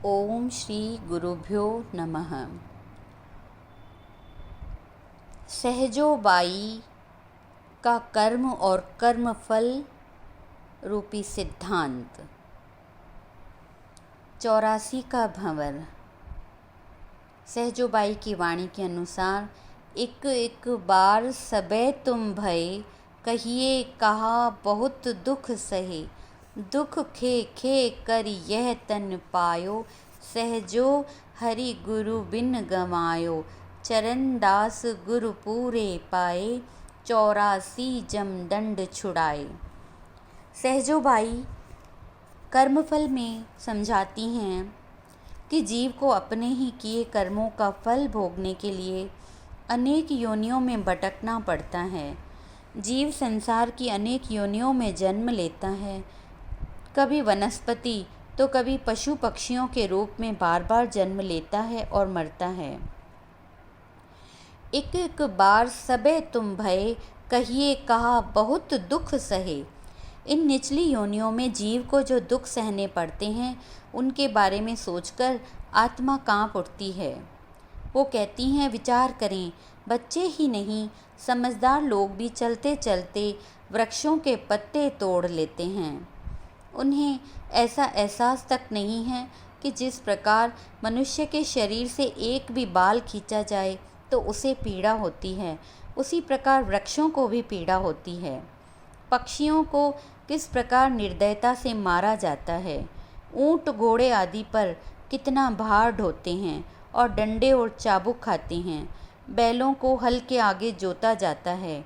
ओम श्री गुरुभ्यो नमः। सहजोबाई का कर्म और कर्मफल रूपी सिद्धांत। 84 का भंवर। सहजोबाई की वाणी के अनुसार, एक एक बार सबे तुम भय, कहिए कहा बहुत दुख सहे, दुख खे खे कर यह तन पायो, सहजो हरि गुरु बिन गमायो, चरण दास गुरु पूरे पाए, 84 जमदंड छुड़ाए। सहजोबाई कर्मफल में समझाती हैं कि जीव को अपने ही किए कर्मों का फल भोगने के लिए अनेक योनियों में भटकना पड़ता है। जीव संसार की अनेक योनियों में जन्म लेता है, कभी वनस्पति तो कभी पशु पक्षियों के रूप में बार बार जन्म लेता है और मरता है। एक एक बार सबे तुम भय, कहिए कहा बहुत दुख सहे। इन निचली योनियों में जीव को जो दुख सहने पड़ते हैं, उनके बारे में सोचकर आत्मा कांप उठती है। वो कहती हैं, विचार करें, बच्चे ही नहीं समझदार लोग भी चलते चलते वृक्षों के पत्ते तोड़ लेते हैं। उन्हें ऐसा एहसास तक नहीं है कि जिस प्रकार मनुष्य के शरीर से एक भी बाल खींचा जाए तो उसे पीड़ा होती है, उसी प्रकार वृक्षों को भी पीड़ा होती है। पक्षियों को किस प्रकार निर्दयता से मारा जाता है, ऊंट घोड़े आदि पर कितना भार ढोते हैं और डंडे और चाबुक खाते हैं। बैलों को हल के आगे जोता जाता है।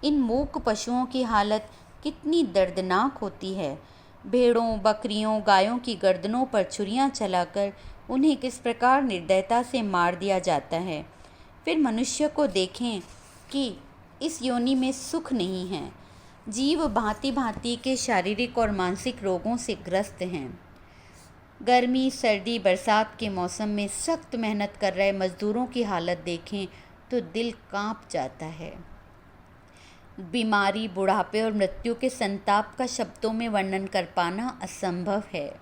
इन मूक पशुओं की हालत कितनी दर्दनाक होती है। भेड़ों, बकरियों, गायों की गर्दनों पर छुरियां चलाकर उन्हें किस प्रकार निर्दयता से मार दिया जाता है। फिर मनुष्य को देखें कि इस योनि में सुख नहीं है। जीव भांति भांति के शारीरिक और मानसिक रोगों से ग्रस्त हैं। गर्मी, सर्दी, बरसात के मौसम में सख्त मेहनत कर रहे मजदूरों की हालत देखें तो दिल कांप जाता है। बीमारी, बुढ़ापे और मृत्यु के संताप का शब्दों में वर्णन कर पाना असंभव है।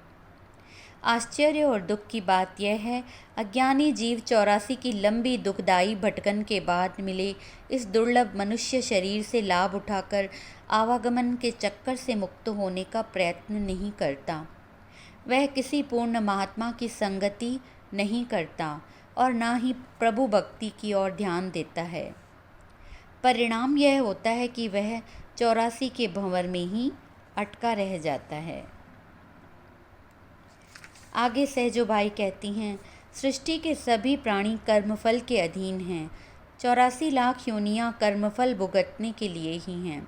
आश्चर्य और दुख की बात यह है, अज्ञानी जीव 84 की लंबी दुखदायी भटकन के बाद मिले इस दुर्लभ मनुष्य शरीर से लाभ उठाकर आवागमन के चक्कर से मुक्त होने का प्रयत्न नहीं करता। वह किसी पूर्ण महात्मा की संगति नहीं करता और न ही प्रभु भक्ति की ओर ध्यान देता है। परिणाम यह होता है कि वह 84 के भंवर में ही अटका रह जाता है। आगे सहजोबाई कहती हैं, सृष्टि के सभी प्राणी कर्मफल के अधीन हैं। 84 लाख योनियाँ कर्मफल भुगतने के लिए ही हैं।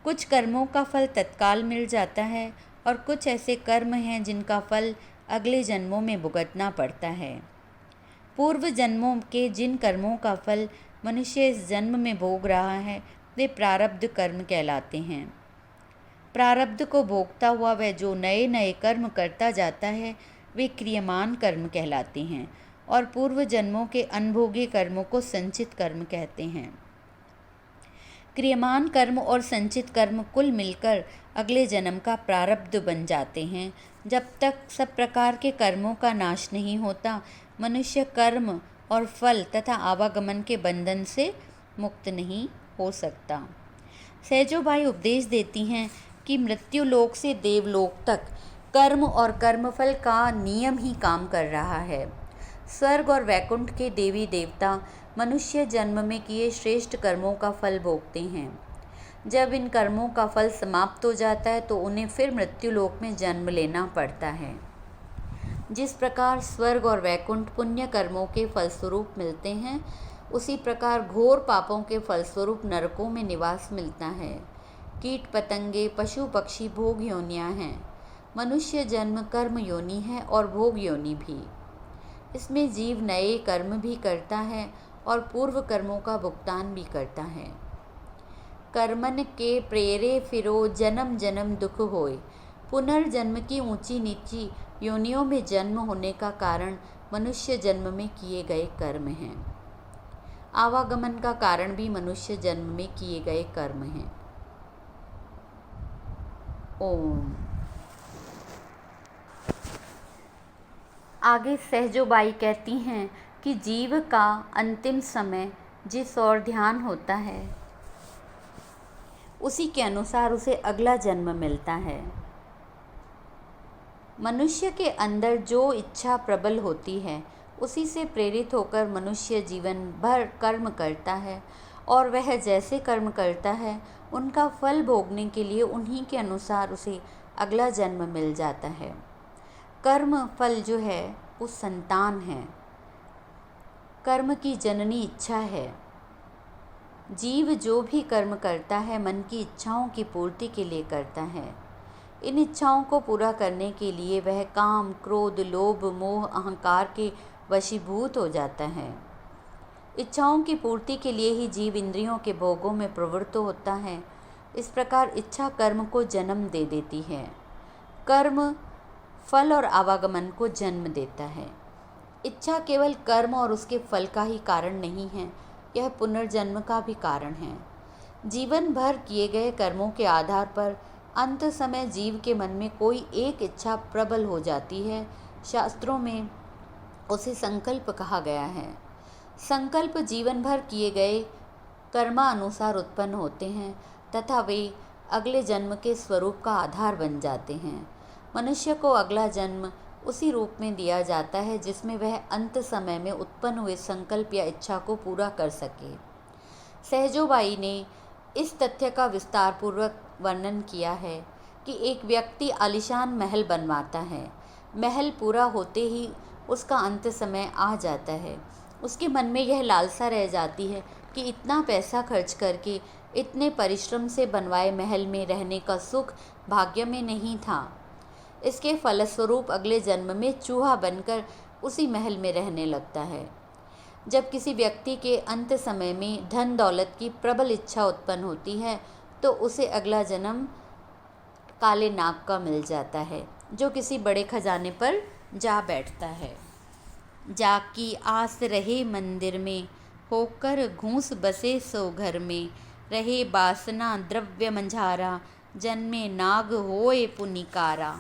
कुछ कर्मों का फल तत्काल मिल जाता है और कुछ ऐसे कर्म हैं जिनका फल अगले जन्मों में भुगतना पड़ता है। पूर्व जन्मों के जिन कर्मों का फल मनुष्य इस जन्म में भोग रहा है, वे प्रारब्ध कर्म कहलाते हैं। प्रारब्ध को भोगता हुआ वह जो नए नए कर्म करता जाता है, वे क्रियमान कर्म कहलाते हैं और पूर्व जन्मों के अनभोगे कर्मों को संचित कर्म कहते हैं। क्रियमान कर्म और संचित कर्म कुल मिलकर अगले जन्म का प्रारब्ध बन जाते हैं। जब तक सब प्रकार के कर्मों का नाश नहीं होता, मनुष्य कर्म और फल तथा आवागमन के बंधन से मुक्त नहीं हो सकता। सहजोबाई उपदेश देती हैं कि मृत्यु लोक से देवलोक तक कर्म और कर्मफल का नियम ही काम कर रहा है। स्वर्ग और वैकुंठ के देवी देवता मनुष्य जन्म में किए श्रेष्ठ कर्मों का फल भोगते हैं। जब इन कर्मों का फल समाप्त हो जाता है तो उन्हें फिर मृत्यु लोक में जन्म लेना पड़ता है। जिस प्रकार स्वर्ग और वैकुंठ पुण्य कर्मों के फलस्वरूप मिलते हैं, उसी प्रकार घोर पापों के फलस्वरूप नरकों में निवास मिलता है। कीट पतंगे, पशु पक्षी भोग योनियाँ हैं। मनुष्य जन्म कर्म योनि है और भोग योनि भी। इसमें जीव नए कर्म भी करता है और पूर्व कर्मों का भुगतान भी करता है। कर्मन के प्रेरे फिरो, जन्म जन्म दुख होए। पुनर्जन्म की ऊंची नीची योनियों में जन्म होने का कारण मनुष्य जन्म में किए गए कर्म हैं। आवागमन का कारण भी मनुष्य जन्म में किए गए कर्म हैं। ओम। आगे सहजोबाई कहती हैं कि जीव का अंतिम समय जिस ओर ध्यान होता है उसी के अनुसार उसे अगला जन्म मिलता है। मनुष्य के अंदर जो इच्छा प्रबल होती है उसी से प्रेरित होकर मनुष्य जीवन भर कर्म करता है और वह जैसे कर्म करता है उनका फल भोगने के लिए उन्हीं के अनुसार उसे अगला जन्म मिल जाता है। कर्म फल जो है वो संतान है, कर्म की जननी इच्छा है। जीव जो भी कर्म करता है मन की इच्छाओं की पूर्ति के लिए करता है। इन इच्छाओं को पूरा करने के लिए वह काम, क्रोध, लोभ, मोह, अहंकार के वशीभूत हो जाता है। इच्छाओं की पूर्ति के लिए ही जीव इंद्रियों के भोगों में प्रवृत्त होता है। इस प्रकार इच्छा कर्म को जन्म दे देती है। कर्म फल और आवागमन को जन्म देता है। इच्छा केवल कर्म और उसके फल का ही कारण नहीं है, यह पुनर्जन्म का भी कारण है। जीवन भर किए गए कर्मों के आधार पर अंत समय जीव के मन में कोई एक इच्छा प्रबल हो जाती है। शास्त्रों में उसे संकल्प कहा गया है। संकल्प जीवन भर किए गए कर्मानुसार उत्पन्न होते हैं तथा वे अगले जन्म के स्वरूप का आधार बन जाते हैं। मनुष्य को अगला जन्म उसी रूप में दिया जाता है जिसमें वह अंत समय में उत्पन्न हुए संकल्प या इच्छा को पूरा कर सके। सहजोबाई ने इस तथ्य का विस्तार पूर्वक वर्णन किया है कि एक व्यक्ति आलीशान महल बनवाता है। महल पूरा होते ही उसका अंत समय आ जाता है। उसके मन में यह लालसा रह जाती है कि इतना पैसा खर्च करके इतने परिश्रम से बनवाए महल में रहने का सुख भाग्य में नहीं था। इसके फलस्वरूप अगले जन्म में चूहा बनकर उसी महल में रहने लगता है। जब किसी व्यक्ति के अंत समय में धन दौलत की प्रबल इच्छा उत्पन्न होती है तो उसे अगला जन्म काले नाग का मिल जाता है, जो किसी बड़े खजाने पर जा बैठता है। जाकी आस रहे मंदिर में, होकर घूस बसे सो घर में, रहे बासना द्रव्य मंझारा, जन्मे नाग होए पुनिकारा।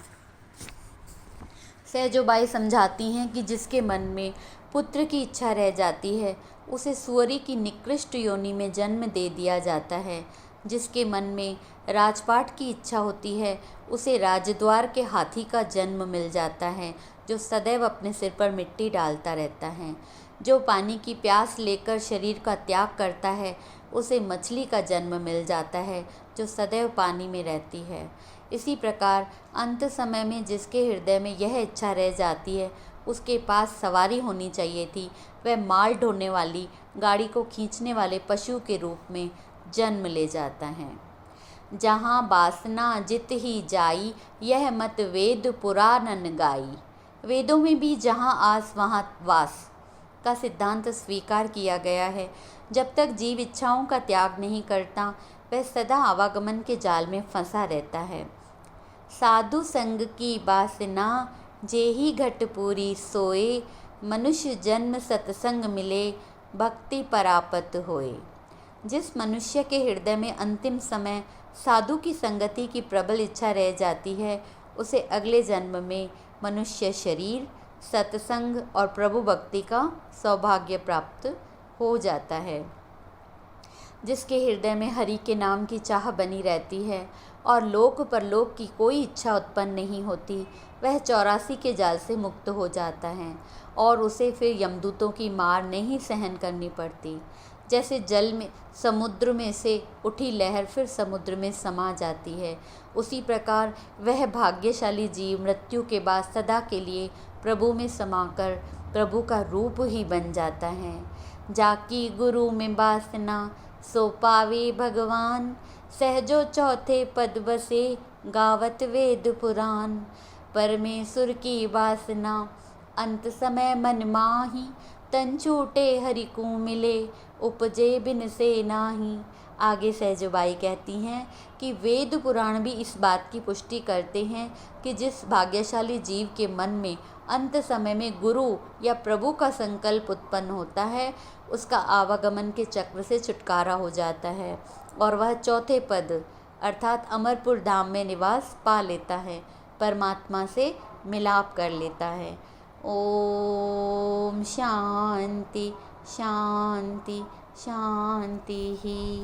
सहजोबाई समझाती हैं कि जिसके मन में पुत्र की इच्छा रह जाती है उसे सुअरी की निकृष्ट योनि में जन्म दे दिया जाता है। जिसके मन में राजपाट की इच्छा होती है उसे राजद्वार के हाथी का जन्म मिल जाता है, जो सदैव अपने सिर पर मिट्टी डालता रहता है। जो पानी की प्यास लेकर शरीर का त्याग करता है उसे मछली का जन्म मिल जाता है, जो सदैव पानी में रहती है। इसी प्रकार अंत समय में जिसके हृदय में यह इच्छा रह जाती है उसके पास सवारी होनी चाहिए थी, वह माल ढोने वाली गाड़ी को खींचने वाले पशु के रूप में जन्म ले जाता है। जहाँ बासना जित ही जाई, यह मत वेद पुराणन गाई। वेदों में भी जहाँ आस वहाँ वास का सिद्धांत स्वीकार किया गया है। जब तक जीव इच्छाओं का त्याग नहीं करता वह सदा आवागमन के जाल में फंसा रहता है। साधु संग की बासना, जेहि घट पूरी सोए, मनुष्य जन्म सत्संग मिले, भक्ति परापत होए। जिस मनुष्य के हृदय में अंतिम समय साधु की संगति की प्रबल इच्छा रह जाती है उसे अगले जन्म में मनुष्य शरीर, सत्संग और प्रभु भक्ति का सौभाग्य प्राप्त हो जाता है। जिसके हृदय में हरि के नाम की चाह बनी रहती है और लोक परलोक की कोई इच्छा उत्पन्न नहीं होती, वह 84 के जाल से मुक्त हो जाता है और उसे फिर यमदूतों की मार नहीं सहन करनी पड़ती। जैसे जल में समुद्र में से उठी लहर फिर समुद्र में समा जाती है, उसी प्रकार वह भाग्यशाली जीव मृत्यु के बाद सदा के लिए प्रभु में समाकर प्रभु का रूप ही बन जाता है। जाकी गुरु में बासना, सो पावे भगवान, सहजो चौथे पद बसे, गावत वेद पुराण। परमेश्वर की वासना, अंत समय मन माही, तन छूटे हरि को मिले, उपजे बिन से नाही। आगे सहजोबाई कहती हैं कि वेद पुराण भी इस बात की पुष्टि करते हैं कि जिस भाग्यशाली जीव के मन में अंत समय में गुरु या प्रभु का संकल्प उत्पन्न होता है उसका आवागमन के चक्र से छुटकारा हो जाता है और वह चौथे पद अर्थात अमरपुर धाम में निवास पा लेता है, परमात्मा से मिलाप कर लेता है। ओम शांति शांति शांति ही।